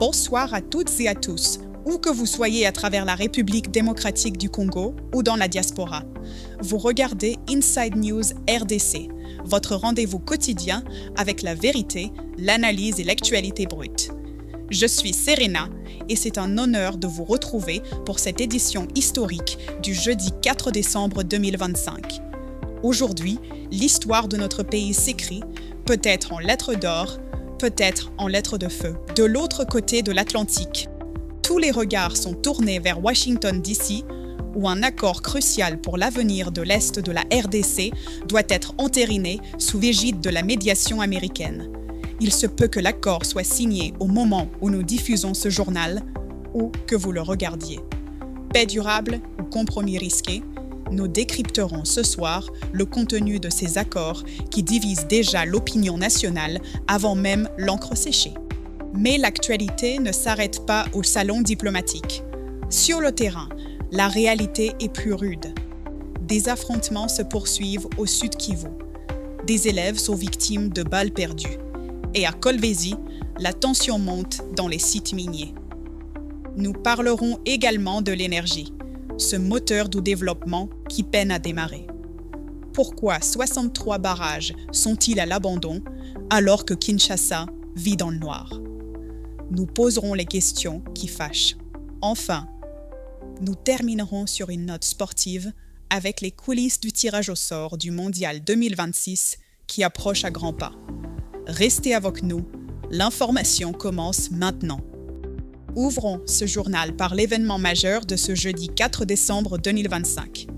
Bonsoir à toutes et à tous, où que vous soyez à travers la République démocratique du Congo ou dans la diaspora. Vous regardez Inside News RDC, votre rendez-vous quotidien avec la vérité, l'analyse et l'actualité brute. Je suis Serena et c'est un honneur de vous retrouver pour cette édition historique du jeudi 4 décembre 2025. Aujourd'hui, l'histoire de notre pays s'écrit, peut-être en lettres d'or, peut-être en lettres de feu. De l'autre côté de l'Atlantique, tous les regards sont tournés vers Washington DC, où un accord crucial pour l'avenir de l'Est de la RDC doit être entériné sous l'égide de la médiation américaine. Il se peut que l'accord soit signé au moment où nous diffusons ce journal ou que vous le regardiez. Paix durable ou compromis risqué, nous décrypterons ce soir le contenu de ces accords qui divisent déjà l'opinion nationale avant même l'encre séchée. Mais l'actualité ne s'arrête pas au salon diplomatique. Sur le terrain, la réalité est plus rude. Des affrontements se poursuivent au sud Kivu. Des élèves sont victimes de balles perdues. Et à Kolwezi, la tension monte dans les sites miniers. Nous parlerons également de l'énergie, ce moteur du développement qui peine à démarrer. Pourquoi 63 barrages sont-ils à l'abandon alors que Kinshasa vit dans le noir? Nous poserons les questions qui fâchent. Enfin, nous terminerons sur une note sportive avec les coulisses du tirage au sort du Mondial 2026 qui approche à grands pas. Restez avec nous, l'information commence maintenant. Ouvrons ce journal par l'événement majeur de ce jeudi 4 décembre 2025.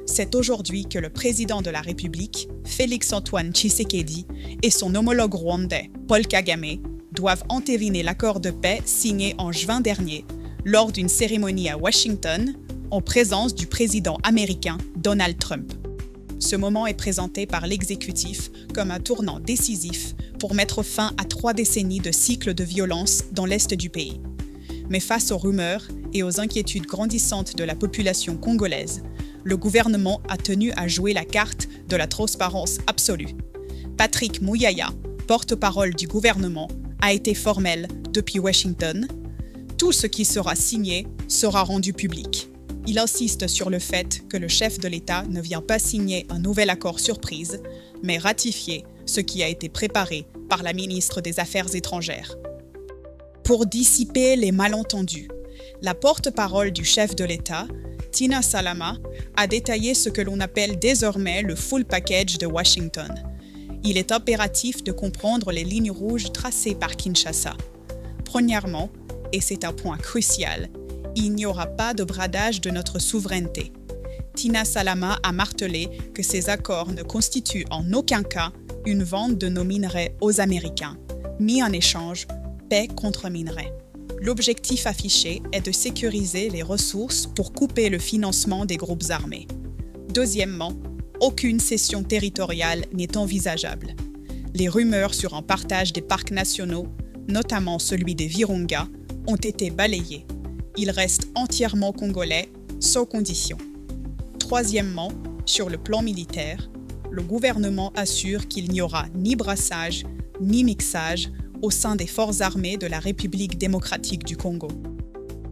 C'est aujourd'hui que le président de la République, Félix-Antoine Tshisekedi, et son homologue rwandais, Paul Kagame, doivent entériner l'accord de paix signé en juin dernier lors d'une cérémonie à Washington en présence du président américain Donald Trump. Ce moment est présenté par l'exécutif comme un tournant décisif pour mettre fin à 3 décennies de cycles de violence dans l'est du pays. Mais face aux rumeurs et aux inquiétudes grandissantes de la population congolaise, le gouvernement a tenu à jouer la carte de la transparence absolue. Patrick Muyaya, porte-parole du gouvernement, a été formel depuis Washington. Tout ce qui sera signé sera rendu public. Il insiste sur le fait que le chef de l'État ne vient pas signer un nouvel accord surprise, mais ratifier ce qui a été préparé par la ministre des Affaires étrangères. Pour dissiper les malentendus, la porte-parole du chef de l'État, Tina Salama, a détaillé ce que l'on appelle désormais le full package de Washington. Il est impératif de comprendre les lignes rouges tracées par Kinshasa. Premièrement, et c'est un point crucial, il n'y aura pas de bradage de notre souveraineté. Tina Salama a martelé que ces accords ne constituent en aucun cas une vente de nos minerais aux Américains, ni en échange paix contre minerais. L'objectif affiché est de sécuriser les ressources pour couper le financement des groupes armés. Deuxièmement, aucune cession territoriale n'est envisageable. Les rumeurs sur un partage des parcs nationaux, notamment celui des Virunga, ont été balayées. Il reste entièrement congolais, sans condition. Troisièmement, sur le plan militaire, le gouvernement assure qu'il n'y aura ni brassage, ni mixage au sein des forces armées de la République démocratique du Congo.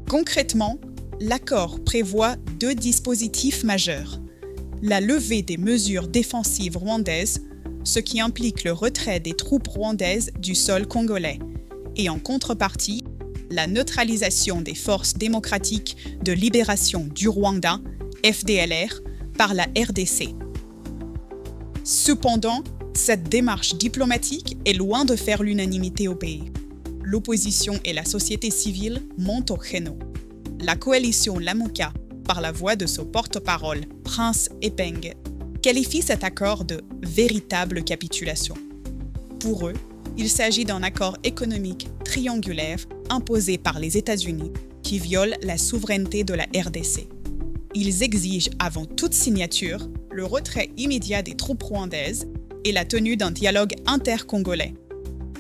Concrètement, l'accord prévoit 2 dispositifs majeurs. La levée des mesures défensives rwandaises, ce qui implique le retrait des troupes rwandaises du sol congolais, et en contrepartie, la neutralisation des forces démocratiques de libération du Rwanda, FDLR, par la RDC. Cependant, cette démarche diplomatique est loin de faire l'unanimité au pays. L'opposition et la société civile montent au créneau. La coalition Lamuka, par la voix de son porte-parole, Prince Epeng, qualifie cet accord de « véritable capitulation ». Pour eux, il s'agit d'un accord économique triangulaire imposé par les États-Unis qui viole la souveraineté de la RDC. Ils exigent avant toute signature le retrait immédiat des troupes rwandaises et la tenue d'un dialogue intercongolais.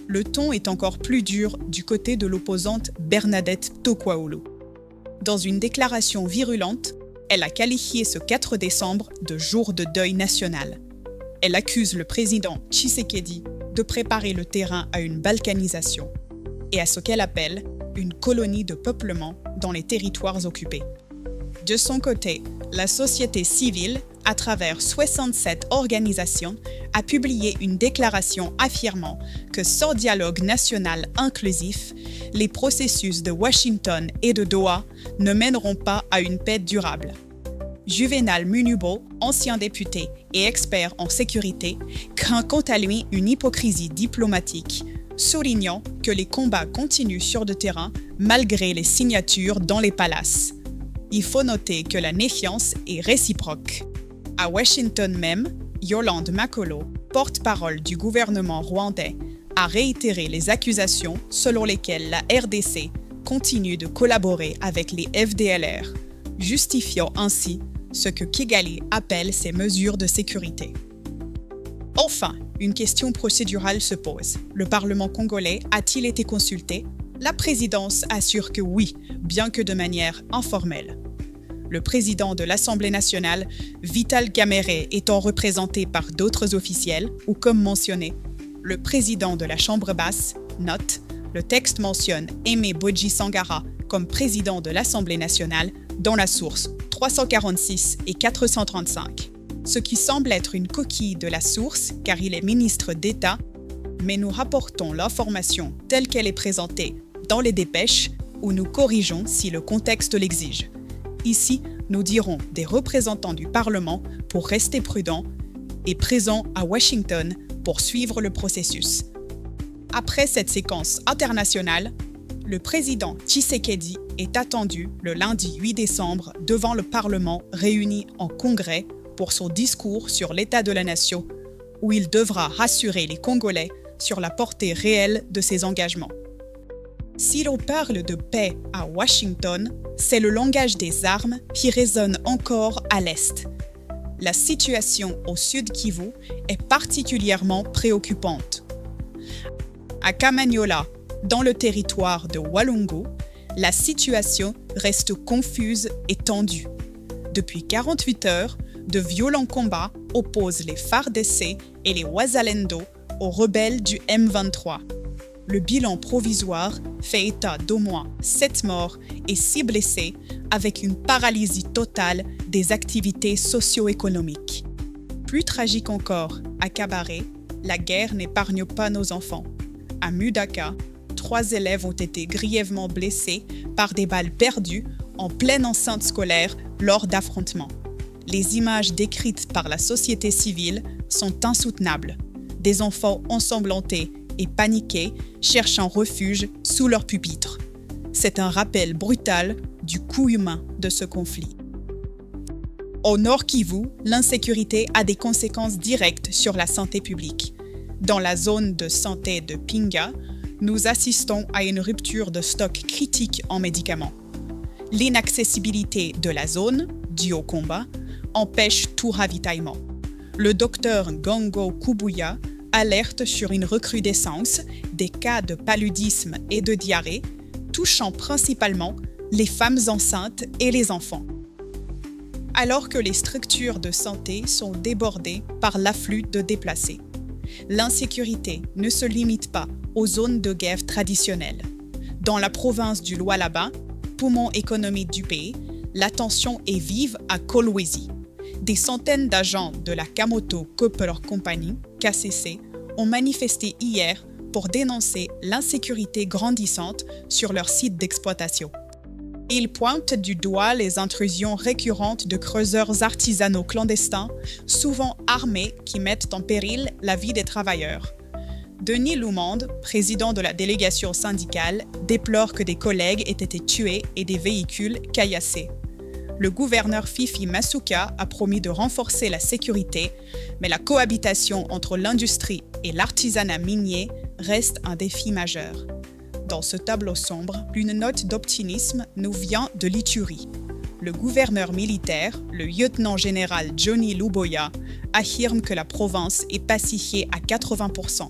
Le ton est encore plus dur du côté de l'opposante Bernadette Tokwaulu. Dans une déclaration virulente, elle a qualifié ce 4 décembre de jour de deuil national. Elle accuse le président Tshisekedi de préparer le terrain à une balkanisation et à ce qu'elle appelle une colonie de peuplement dans les territoires occupés. De son côté, la société civile, à travers 67 organisations, a publié une déclaration affirmant que sans dialogue national inclusif, les processus de Washington et de Doha ne mèneront pas à une paix durable. Juvenal Munubo, ancien député et expert en sécurité, craint quant à lui une hypocrisie diplomatique, soulignant que les combats continuent sur le terrain malgré les signatures dans les palaces. Il faut noter que la méfiance est réciproque. À Washington même, Yolande Makolo, porte-parole du gouvernement rwandais, a réitéré les accusations selon lesquelles la RDC continue de collaborer avec les FDLR, justifiant ainsi ce que Kigali appelle ses mesures de sécurité. Enfin, une question procédurale se pose. Le Parlement congolais a-t-il été consulté? La présidence assure que oui, bien que de manière informelle. Le président de l'Assemblée nationale, Vital Kamerhe, étant représenté par d'autres officiels, ou comme mentionné, le président de la Chambre basse, note, le texte mentionne Aimé Bodji Sangara comme président de l'Assemblée nationale dans la source 346 et 435, ce qui semble être une coquille de la source car il est ministre d'État, mais nous rapportons l'information telle qu'elle est présentée dans les dépêches ou nous corrigeons si le contexte l'exige. Ici, nous dirons des représentants du Parlement pour rester prudents et présents à Washington pour suivre le processus. Après cette séquence internationale, le président Tshisekedi est attendu le lundi 8 décembre devant le Parlement réuni en congrès pour son discours sur l'état de la nation, où il devra rassurer les Congolais sur la portée réelle de ses engagements. Si l'on parle de paix à Washington, c'est le langage des armes qui résonne encore à l'Est. La situation au Sud Kivu est particulièrement préoccupante. À Kamanyola, dans le territoire de Walungu, la situation reste confuse et tendue. Depuis 48 heures, de violents combats opposent les FARDC et les Wazalendo aux rebelles du M23. Le bilan provisoire fait état d'au moins 7 morts et 6 blessés, avec une paralysie totale des activités socio-économiques. Plus tragique encore, à Kabare, la guerre n'épargne pas nos enfants. À Mudaka, 3 élèves ont été grièvement blessés par des balles perdues en pleine enceinte scolaire lors d'affrontements. Les images décrites par la société civile sont insoutenables. Des enfants ensanglantés et paniqués cherchant refuge sous leur pupitre. C'est un rappel brutal du coût humain de ce conflit. Au Nord Kivu, l'insécurité a des conséquences directes sur la santé publique. Dans la zone de santé de Pinga, nous assistons à une rupture de stock critique en médicaments. L'inaccessibilité de la zone, due au combat, empêche tout ravitaillement. Le docteur Ngongo Kubuya alerte sur une recrudescence des cas de paludisme et de diarrhée, touchant principalement les femmes enceintes et les enfants. Alors que les structures de santé sont débordées par l'afflux de déplacés. L'insécurité ne se limite pas aux zones de guerre traditionnelles. Dans la province du Lualaba, poumon économique du pays, la tension est vive à Kolwezi. Des centaines d'agents de la Kamoto Copper Company, KCC, ont manifesté hier pour dénoncer l'insécurité grandissante sur leur site d'exploitation. Ils pointent du doigt les intrusions récurrentes de creuseurs artisanaux clandestins, souvent armés, qui mettent en péril la vie des travailleurs. Denis Loumande, président de la délégation syndicale, déplore que des collègues aient été tués et des véhicules caillassés. Le gouverneur Fifi Masuka a promis de renforcer la sécurité, mais la cohabitation entre l'industrie et l'artisanat minier reste un défi majeur. Dans ce tableau sombre, une note d'optimisme nous vient de l'Ituri. Le gouverneur militaire, le lieutenant-général Johnny Luboya, affirme que la province est pacifiée à 80%.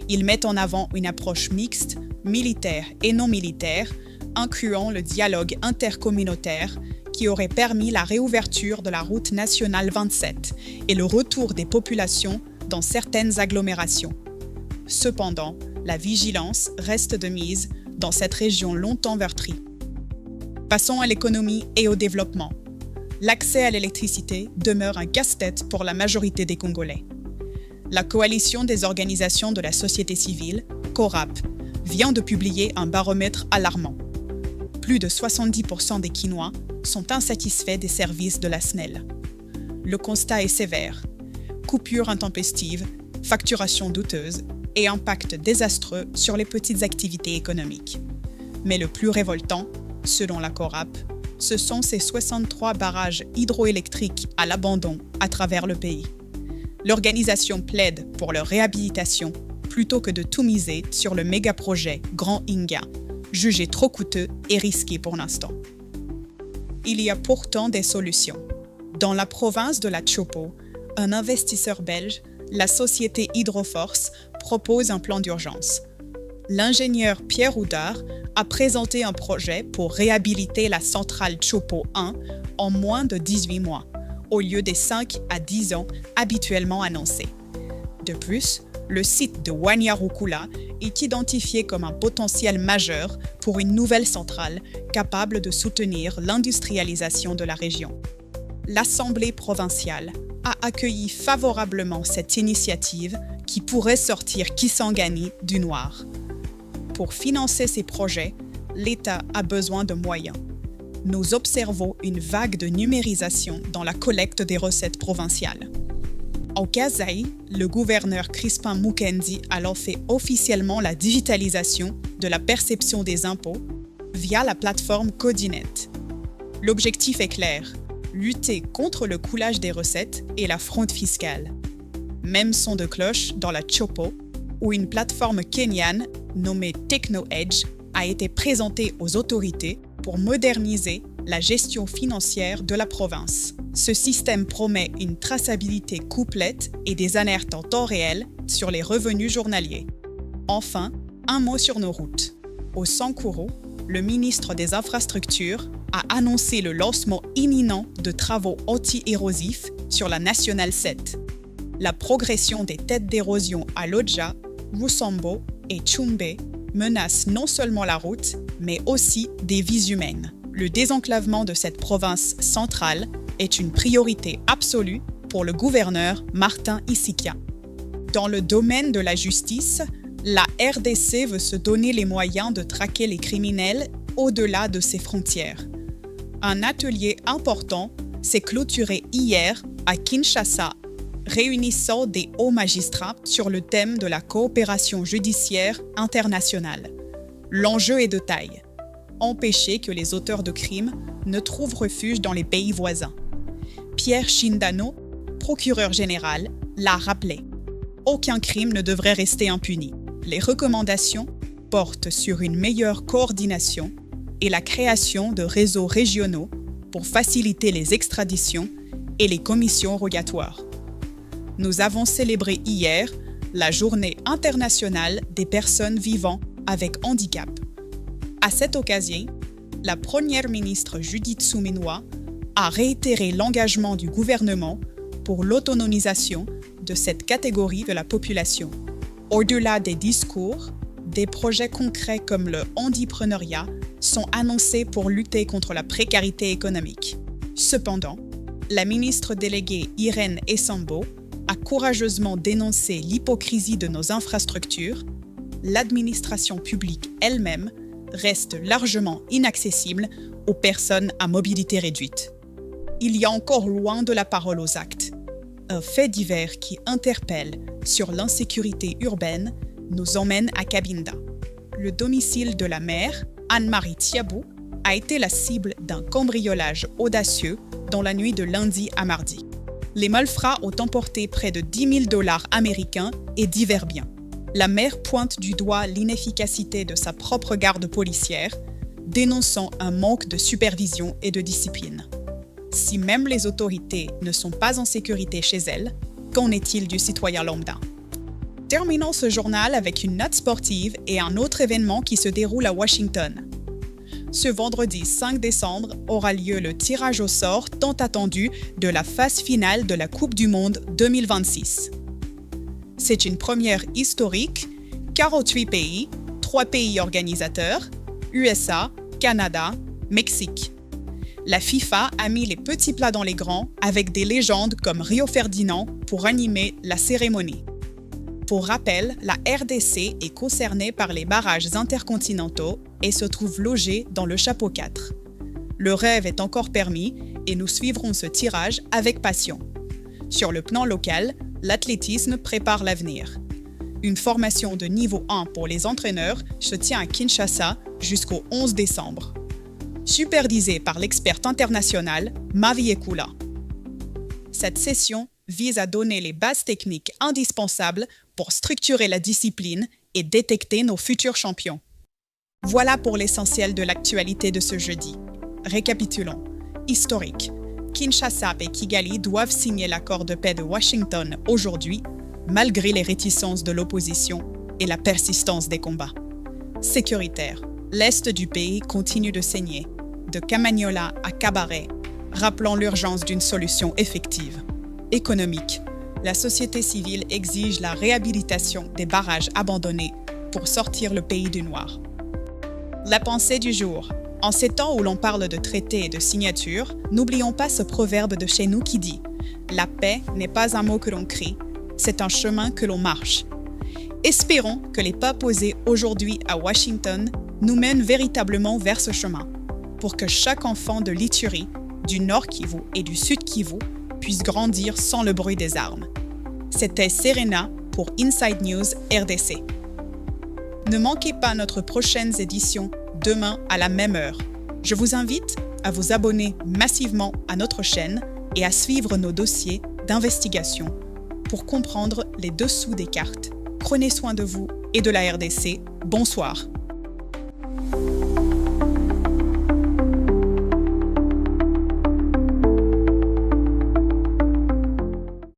Il met en avant une approche mixte, militaire et non militaire, incluant le dialogue intercommunautaire qui aurait permis la réouverture de la route nationale 27 et le retour des populations dans certaines agglomérations. Cependant, la vigilance reste de mise dans cette région longtemps meurtrie. Passons à l'économie et au développement. L'accès à l'électricité demeure un casse-tête pour la majorité des Congolais. La coalition des organisations de la société civile, CORAP, vient de publier un baromètre alarmant. Plus de 70% des Kinois sont insatisfaits des services de la SNEL. Le constat est sévère. Coupures intempestives, facturation douteuse et impact désastreux sur les petites activités économiques. Mais le plus révoltant, selon la CORAP, ce sont ces 63 barrages hydroélectriques à l'abandon à travers le pays. L'organisation plaide pour leur réhabilitation plutôt que de tout miser sur le méga-projet Grand Inga, jugé trop coûteux et risqué pour l'instant. Il y a pourtant des solutions. Dans la province de la Chopo, un investisseur belge, la société Hydroforce, propose un plan d'urgence. L'ingénieur Pierre Houdard a présenté un projet pour réhabiliter la centrale Chopo 1 en moins de 18 mois, au lieu des 5 à 10 ans habituellement annoncés. De plus, le site de Wanyarukula est identifié comme un potentiel majeur pour une nouvelle centrale capable de soutenir l'industrialisation de la région. L'Assemblée provinciale a accueilli favorablement cette initiative qui pourrait sortir Kisangani du noir. Pour financer ces projets, l'État a besoin de moyens. Nous observons une vague de numérisation dans la collecte des recettes provinciales. Au Kasai, le gouverneur Crispin Mukendi a alors fait officiellement la digitalisation de la perception des impôts via la plateforme Codinet. L'objectif est clair, lutter contre le coulage des recettes et la fraude fiscale. Même son de cloche dans la Chopo, où une plateforme kenyane nommée TechnoEdge a été présentée aux autorités pour moderniser la gestion financière de la province. Ce système promet une traçabilité complète et des alertes en temps réel sur les revenus journaliers. Enfin, un mot sur nos routes. Au Sankuru, le ministre des Infrastructures a annoncé le lancement imminent de travaux anti-érosifs sur la Nationale 7. La progression des têtes d'érosion à Lodja, Rusambo et Chumbe menace non seulement la route, mais aussi des vies humaines. Le désenclavement de cette province centrale est une priorité absolue pour le gouverneur Martin Isikia. Dans le domaine de la justice, la RDC veut se donner les moyens de traquer les criminels au-delà de ses frontières. Un atelier important s'est clôturé hier à Kinshasa, réunissant des hauts magistrats sur le thème de la coopération judiciaire internationale. L'enjeu est de taille. Empêcher que les auteurs de crimes ne trouvent refuge dans les pays voisins. Pierre Shindano, procureur général, l'a rappelé. Aucun crime ne devrait rester impuni. Les recommandations portent sur une meilleure coordination et la création de réseaux régionaux pour faciliter les extraditions et les commissions rogatoires. Nous avons célébré hier la Journée internationale des personnes vivant avec handicap. À cette occasion, la première ministre Judith Suminwa a réitéré l'engagement du gouvernement pour l'autonomisation de cette catégorie de la population. Au-delà des discours, des projets concrets comme le handipreneuriat sont annoncés pour lutter contre la précarité économique. Cependant, la ministre déléguée Irène Essambo a courageusement dénoncé l'hypocrisie de nos infrastructures. L'administration publique elle-même reste largement inaccessible aux personnes à mobilité réduite. Il y a encore loin de la parole aux actes. Un fait divers qui interpelle sur l'insécurité urbaine nous emmène à Cabinda. Le domicile de la maire, Anne-Marie Thiabou, a été la cible d'un cambriolage audacieux dans la nuit de lundi à mardi. Les malfrats ont emporté près de 10 000 $ américains et divers biens. La maire pointe du doigt l'inefficacité de sa propre garde policière, dénonçant un manque de supervision et de discipline. Si même les autorités ne sont pas en sécurité chez elles, qu'en est-il du citoyen lambda? Terminons ce journal avec une note sportive et un autre événement qui se déroule à Washington. Ce vendredi 5 décembre aura lieu le tirage au sort tant attendu de la phase finale de la Coupe du Monde 2026. C'est une première historique, 48 pays, 3 pays organisateurs, USA, Canada, Mexique. La FIFA a mis les petits plats dans les grands avec des légendes comme Rio Ferdinand pour animer la cérémonie. Pour rappel, la RDC est concernée par les barrages intercontinentaux et se trouve logée dans le chapeau 4. Le rêve est encore permis et nous suivrons ce tirage avec passion. Sur le plan local, l'athlétisme prépare l'avenir. Une formation de niveau 1 pour les entraîneurs se tient à Kinshasa jusqu'au 11 décembre. Supervisée par l'experte internationale Mavi Ekula. Cette session vise à donner les bases techniques indispensables pour structurer la discipline et détecter nos futurs champions. Voilà pour l'essentiel de l'actualité de ce jeudi. Récapitulons. Historique. Kinshasa et Kigali doivent signer l'accord de paix de Washington aujourd'hui, malgré les réticences de l'opposition et la persistance des combats. Sécuritaire. L'Est du pays continue de saigner, de Kamanyola à Kabaré, rappelant l'urgence d'une solution effective. Économique. La société civile exige la réhabilitation des barrages abandonnés pour sortir le pays du noir. La pensée du jour. En ces temps où l'on parle de traités et de signatures, n'oublions pas ce proverbe de chez nous qui dit « La paix n'est pas un mot que l'on crie, c'est un chemin que l'on marche ». Espérons que les pas posés aujourd'hui à Washington nous mènent véritablement vers ce chemin, pour que chaque enfant de l'Ituri, du Nord Kivu et du Sud Kivu puisse grandir sans le bruit des armes. C'était Serena pour Inside News RDC. Ne manquez pas notre prochaine édition demain à la même heure. Je vous invite à vous abonner massivement à notre chaîne et à suivre nos dossiers d'investigation pour comprendre les dessous des cartes. Prenez soin de vous et de la RDC. Bonsoir.